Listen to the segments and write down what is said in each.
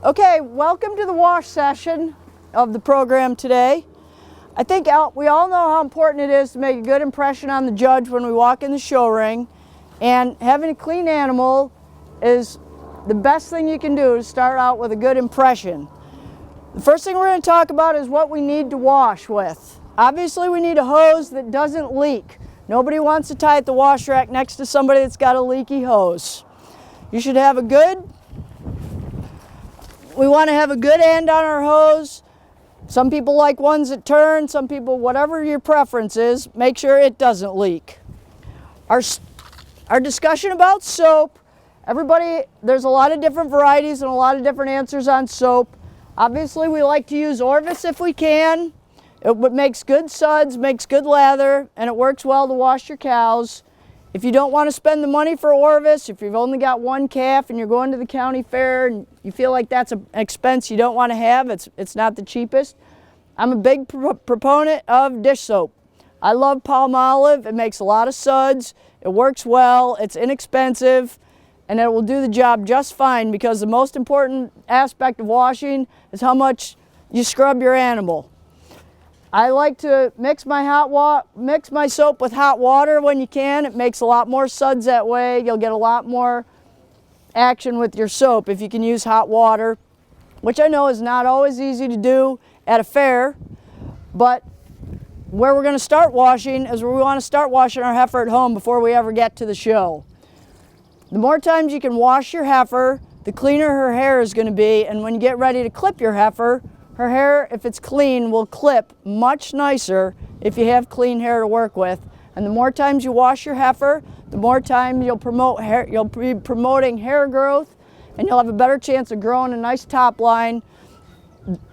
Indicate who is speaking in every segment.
Speaker 1: Okay, welcome to the wash session of the program today. I think we all know how important it is to make a good impression on the judge when we walk in the show ring, and having a clean animal is the best thing you can do to start out with a good impression. The first thing we're going to talk about is what we need to wash with. Obviously, we need a hose that doesn't leak. Nobody wants to tie at the wash rack next to somebody that's got a leaky hose. You should have we want to have a good end on our hose. Some people like ones that turn, some people, whatever your preference is, make sure it doesn't leak. Our discussion about soap, there's a lot of different varieties and a lot of different answers on soap. Obviously, we like to use Orvis if we can. It makes good suds, makes good lather, and it works well to wash your cows. If you don't want to spend the money for Orvis, if you've only got one calf and you're going to the county fair and you feel like that's an expense you don't want to have, it's not the cheapest, I'm a big proponent of dish soap. I love Palmolive. It makes a lot of suds, it works well, it's inexpensive, and it will do the job just fine, because the most important aspect of washing is how much you scrub your animal. I like to mix my soap with hot water when you can. It makes a lot more suds that way. You'll get a lot more action with your soap if you can use hot water, which I know is not always easy to do at a fair, but where we're going to start washing is where we want to start washing our heifer at home before we ever get to the show. The more times you can wash your heifer, the cleaner her hair is going to be, and when you get ready to clip your heifer, her hair, if it's clean, will clip much nicer if you have clean hair to work with. And the more times you wash your heifer, the more time you'll be promoting hair growth, and you'll have a better chance of growing a nice top line.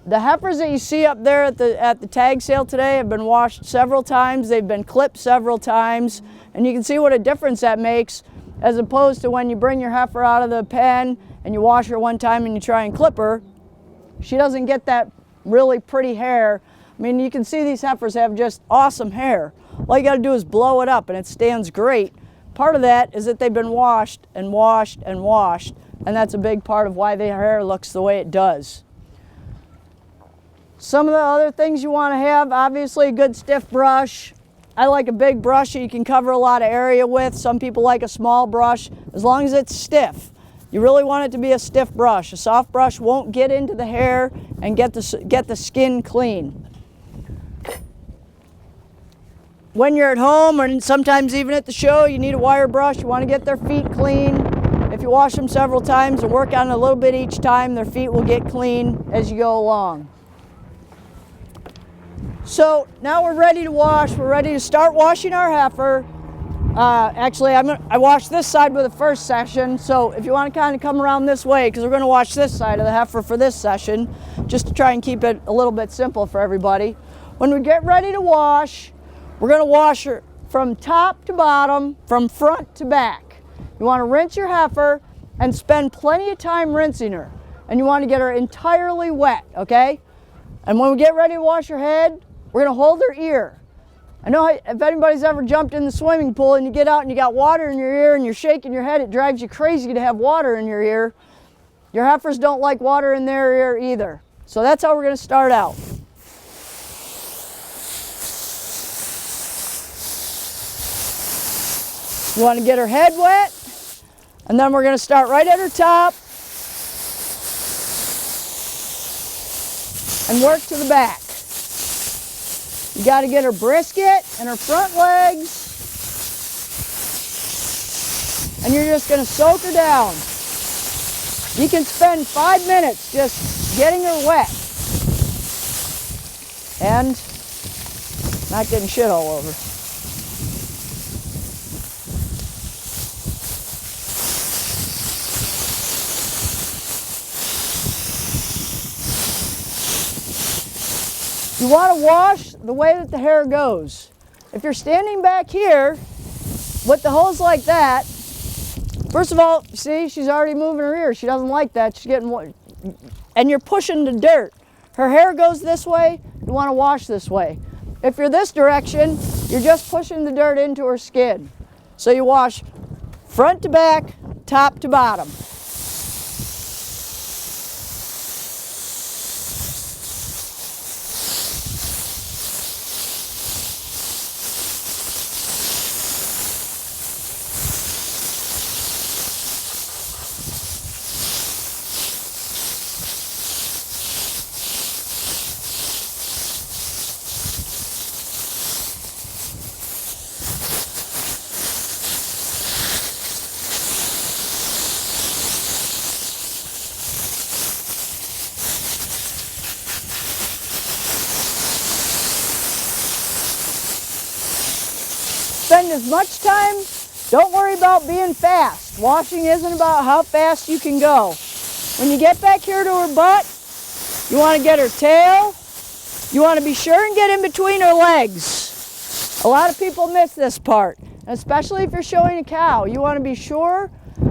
Speaker 1: The heifers that you see up there at the tag sale today have been washed several times. They've been clipped several times, and you can see what a difference that makes, as opposed to when you bring your heifer out of the pen and you wash her one time and you try and clip her. She doesn't get that really pretty hair. I mean, you can see these heifers have just awesome hair. All you got to do is blow it up and it stands great. Part of that is that they've been washed and washed and washed, and that's a big part of why their hair looks the way it does. Some of the other things you want to have, obviously a good stiff brush. I like a big brush that you can cover a lot of area with. Some people like a small brush, as long as it's stiff. You really want it to be a stiff brush. A soft brush won't get into the hair and get the skin clean. When you're at home, or sometimes even at the show, you need a wire brush. You want to get their feet clean. If you wash them several times and work on it a little bit each time, their feet will get clean as you go along. So now we're ready to wash. We're ready to start washing our heifer. Actually, I washed this side with the first session, so if you want to kind of come around this way, because we're going to wash this side of the heifer for this session, just to try and keep it a little bit simple for everybody. When we get ready to wash, we're going to wash her from top to bottom, from front to back. You want to rinse your heifer and spend plenty of time rinsing her, and you want to get her entirely wet, okay? And when we get ready to wash her head, we're going to hold her ear. I know if anybody's ever jumped in the swimming pool and you get out and you got water in your ear and you're shaking your head, it drives you crazy to have water in your ear. Your heifers don't like water in their ear either. So that's how we're going to start out. You want to get her head wet, and then we're going to start right at her top and work to the back. You got to get her brisket and her front legs, and you're just going to soak her down. You can spend 5 minutes just getting her wet and not getting shit all over. You want to wash the way that the hair goes. If you're standing back here with the hose like that, first of all, see, she's already moving her ear. She doesn't like that. She's getting, and you're pushing the dirt. Her hair goes this way, you want to wash this way. If you're this direction, you're just pushing the dirt into her skin. So you wash front to back, top to bottom. as much time. Don't worry about being fast. Washing isn't about how fast you can go. When you get back here to her butt, you want to get her tail. You want to be sure and get in between her legs. A lot of people miss this part, especially if you're showing a cow. You want to be sure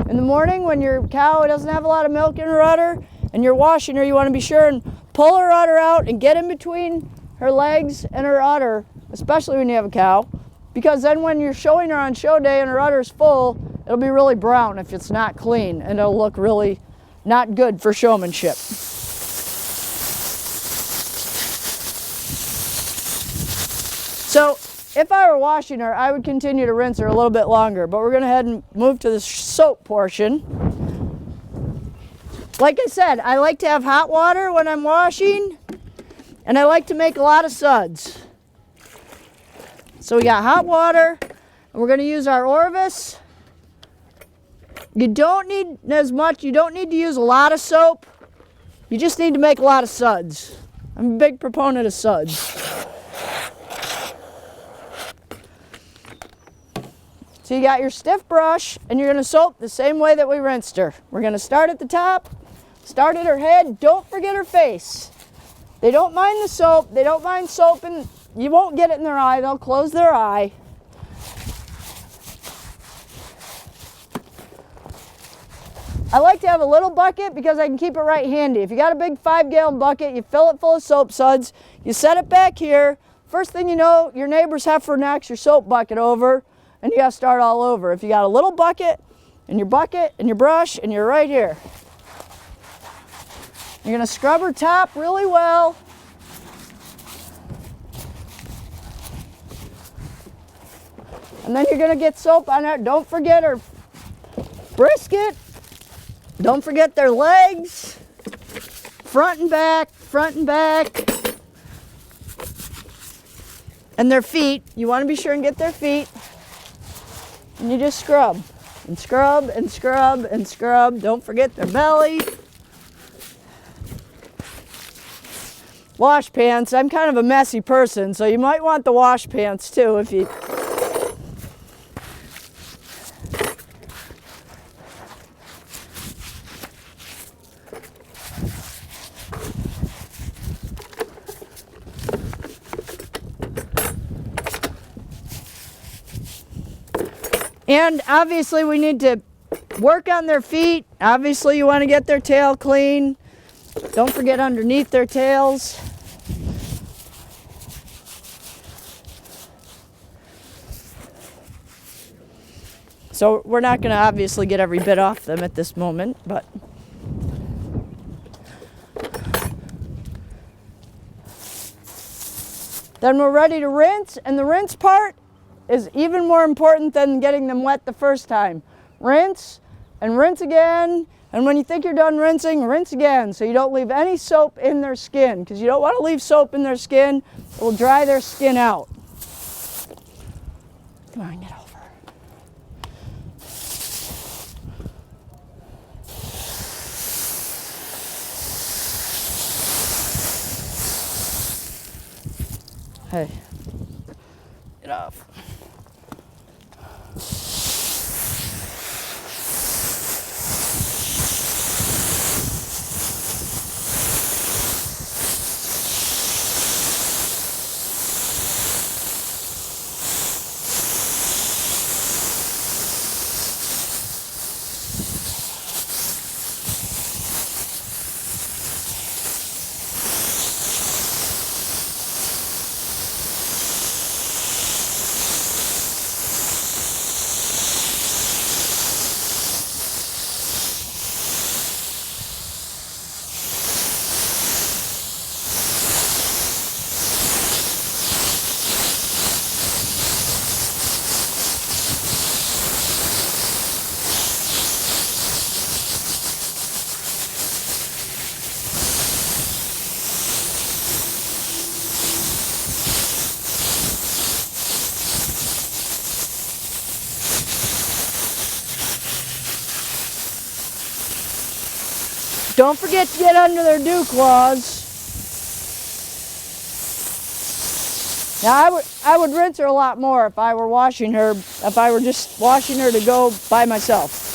Speaker 1: in the morning when your cow doesn't have a lot of milk in her udder and you're washing her, you want to be sure and pull her udder out and get in between her legs and her udder, especially when you have a cow, because then when you're showing her on show day and her udder's full, it'll be really brown if it's not clean, and it'll look really not good for showmanship. So if I were washing her, I would continue to rinse her a little bit longer, but we're going to head and move to the soap portion. Like I said, I like to have hot water when I'm washing, and I like to make a lot of suds. So we got hot water, and we're going to use our Orvis. You don't need as much, you don't need to use a lot of soap. You just need to make a lot of suds. I'm a big proponent of suds. So you got your stiff brush, and you're going to soap the same way that we rinsed her. We're going to start at the top, start at her head. Don't forget her face. They don't mind the soap. They don't mind soaping. You won't get it in their eye. They'll close their eye. I like to have a little bucket because I can keep it right handy. If you got a big 5-gallon bucket, you fill it full of soap suds, you set it back here. First thing you know, your neighbor's heifer knocks your soap bucket over, and you got to start all over. If you got a little bucket and your brush, and you're right here. You're going to scrub her top really well. And then you're going to get soap on her. Don't forget her brisket. Don't forget their legs. Front and back, front and back. And their feet. You want to be sure and get their feet. And you just scrub. And scrub and scrub and scrub. Don't forget their belly. Wash pants. I'm kind of a messy person, so you might want the wash pants too if you... And obviously we need to work on their feet. Obviously you want to get their tail clean. Don't forget underneath their tails. So we're not going to obviously get every bit off them at this moment, but then we're ready to rinse, and the rinse part is even more important than getting them wet the first time. Rinse and rinse again, and when you think you're done rinsing, rinse again so you don't leave any soap in their skin, because you don't want to leave soap in their skin. It will dry their skin out. Come on, get over. Hey, get off. Don't forget to get under their dew claws. Now I would rinse her a lot more if I were washing her, if I were just washing her to go by myself.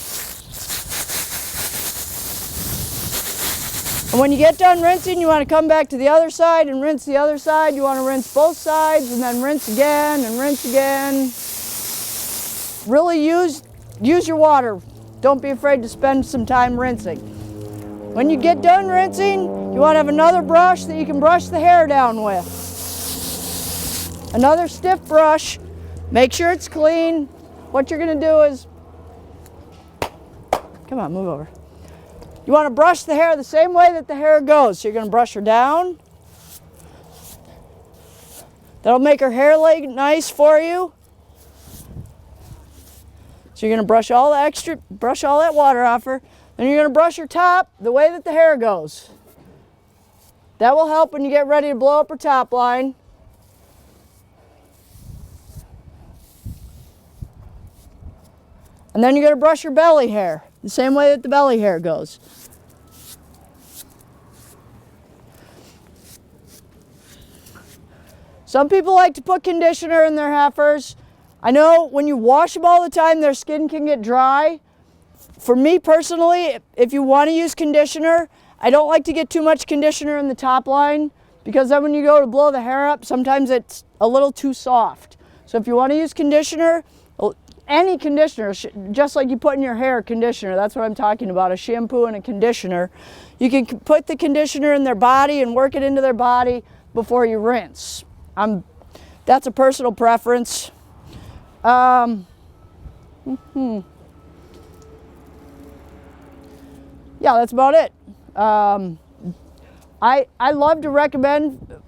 Speaker 1: And when you get done rinsing, you want to come back to the other side and rinse the other side. You want to rinse both sides and then rinse again and rinse again. Really use your water. Don't be afraid to spend some time rinsing. When you get done rinsing, you want to have another brush that you can brush the hair down with. Another stiff brush. Make sure it's clean. What you're going to do is, come on, move over. You want to brush the hair the same way that the hair goes. So you're going to brush her down. That'll make her hair lay nice for you. So you're going to brush all that water off her. Then you're going to brush her top the way that the hair goes. That will help when you get ready to blow up her top line. And then you're going to brush your belly hair the same way that the belly hair goes. Some people like to put conditioner in their heifers. I know when you wash them all the time, their skin can get dry. For me personally, if you want to use conditioner, I don't like to get too much conditioner in the top line because then when you go to blow the hair up, sometimes it's a little too soft. So if you want to use conditioner, any conditioner, just like you put in your hair conditioner, that's what I'm talking about, a shampoo and a conditioner. You can put the conditioner in their body and work it into their body before you rinse. That's a personal preference. Yeah, that's about it. I love to recommend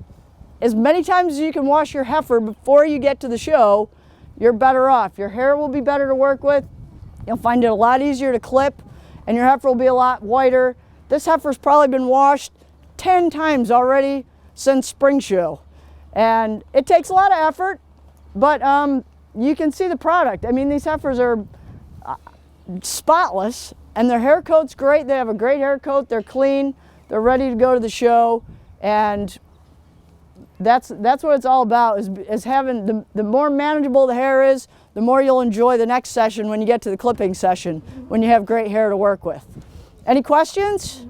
Speaker 1: as many times as you can wash your heifer before you get to the show. You're better off. Your hair will be better to work with. You'll find it a lot easier to clip, and your heifer will be a lot whiter. This heifer's probably been washed 10 times already since spring show. And it takes a lot of effort, but you can see the product. I mean, these heifers are spotless, and their hair coat's great. They have a great hair coat. They're clean. They're ready to go to the show, and that's what it's all about, is having the more manageable the hair is, the more you'll enjoy the next session when you get to the clipping session, when you have great hair to work with. Any questions?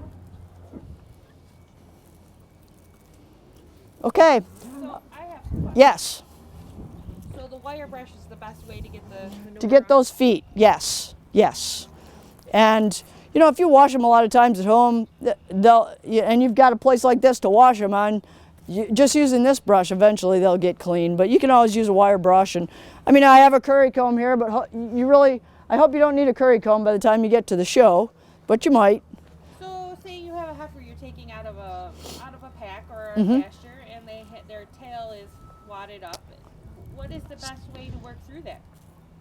Speaker 1: Okay.
Speaker 2: So I have a question.
Speaker 1: Yes.
Speaker 2: So the wire brush is the best way to get the manure
Speaker 1: To get
Speaker 2: on?
Speaker 1: those feet, yes, yes. And you know, if you wash them a lot of times at home, and you've got a place like this to wash them on, just using this brush, eventually they'll get clean. But you can always use a wire brush. And I mean, I have a curry comb here, but I hope you don't need a curry comb by the time you get to the show, but you might.
Speaker 2: So say you have a heifer you're taking out of a pack or a
Speaker 1: Mm-hmm.
Speaker 2: pasture, and their tail is wadded up. What is the best way to work through that?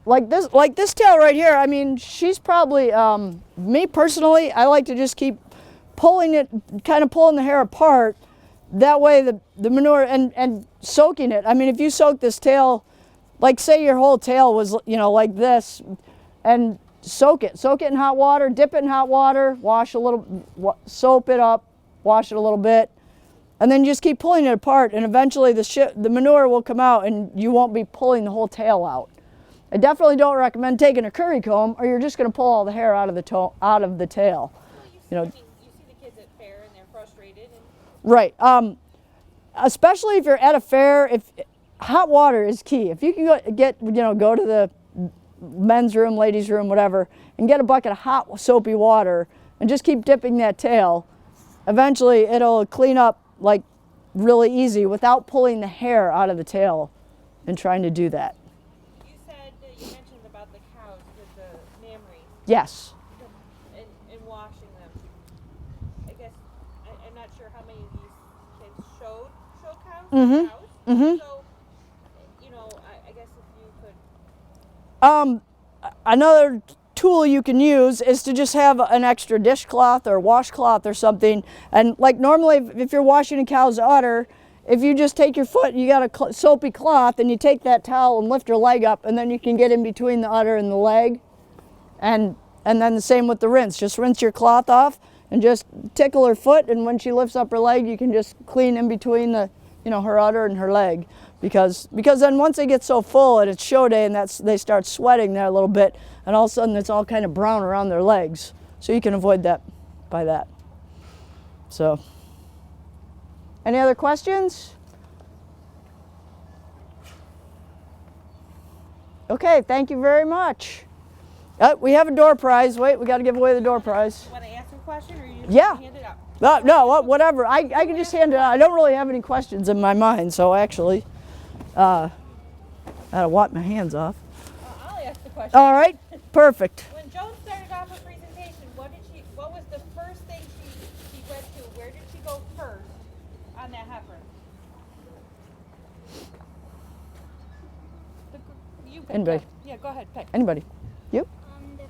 Speaker 1: Like this tail right here, I mean, she's probably, me personally, I like to just keep pulling it, kind of pulling the hair apart. That way the manure, and soaking it. I mean, if you soak this tail, like say your whole tail was, you know, like this, and soak it in hot water, dip it in hot water, wash a little, soap it up, wash it a little bit, and then just keep pulling it apart, and eventually the manure will come out and you won't be pulling the whole tail out. I definitely don't recommend taking a curry comb, or you're just going to pull all the hair out of the tail.
Speaker 2: Well, you know, you see the kids at fair and they're frustrated.
Speaker 1: Right. Especially if you're at a fair, if hot water is key. If you can go to the men's room, ladies' room, whatever, and get a bucket of hot soapy water and just keep dipping that tail, eventually it'll clean up like really easy without pulling the hair out of the tail and trying to do that.
Speaker 2: You mentioned about the cows with the mammary.
Speaker 1: Yes.
Speaker 2: And washing them. I guess I'm not sure how many of these kids show cows.
Speaker 1: Mm-hmm.
Speaker 2: Cows.
Speaker 1: Mm-hmm.
Speaker 2: So, you know, I guess if you could.
Speaker 1: Another tool you can use is to just have an extra dishcloth or washcloth or something. And like normally, if you're washing a cow's udder, if you just take your foot, you got a soapy cloth, and you take that towel and lift her leg up, and then you can get in between the udder and the leg. And then the same with the rinse. Just rinse your cloth off and just tickle her foot, and when she lifts up her leg, you can just clean in between the you know, her udder and her leg, because then once they get so full and it's show day and they start sweating there a little bit, and all of a sudden it's all kind of brown around their legs. So you can avoid that by that. So, any other questions? Okay, thank you very much. We have a door prize. Wait, we got to give away the door prize.
Speaker 2: Want to ask a question, or you
Speaker 1: Yeah.
Speaker 2: hand it out?
Speaker 1: No, whatever. I can just hand it out. I don't really have any questions in my mind, so actually, I gotta wipe my hands off.
Speaker 2: I'll ask the question.
Speaker 1: All right, perfect.
Speaker 2: When Joan started off her presentation, what was the first thing she went to? Where did she go first on that heifer? You pick
Speaker 1: Anybody?
Speaker 2: up. Yeah, go ahead, pick.
Speaker 1: Anybody? You?
Speaker 3: The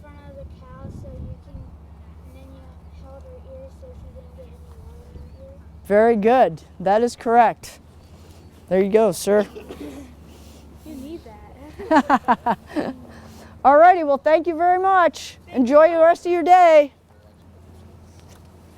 Speaker 3: front of the cow, so you can, and then you held her ears so she didn't get any water in her ear.
Speaker 1: Very good. That is correct. There you go, sir.
Speaker 3: You need that.
Speaker 1: All righty, well, thank you very much. Enjoy the rest of your day.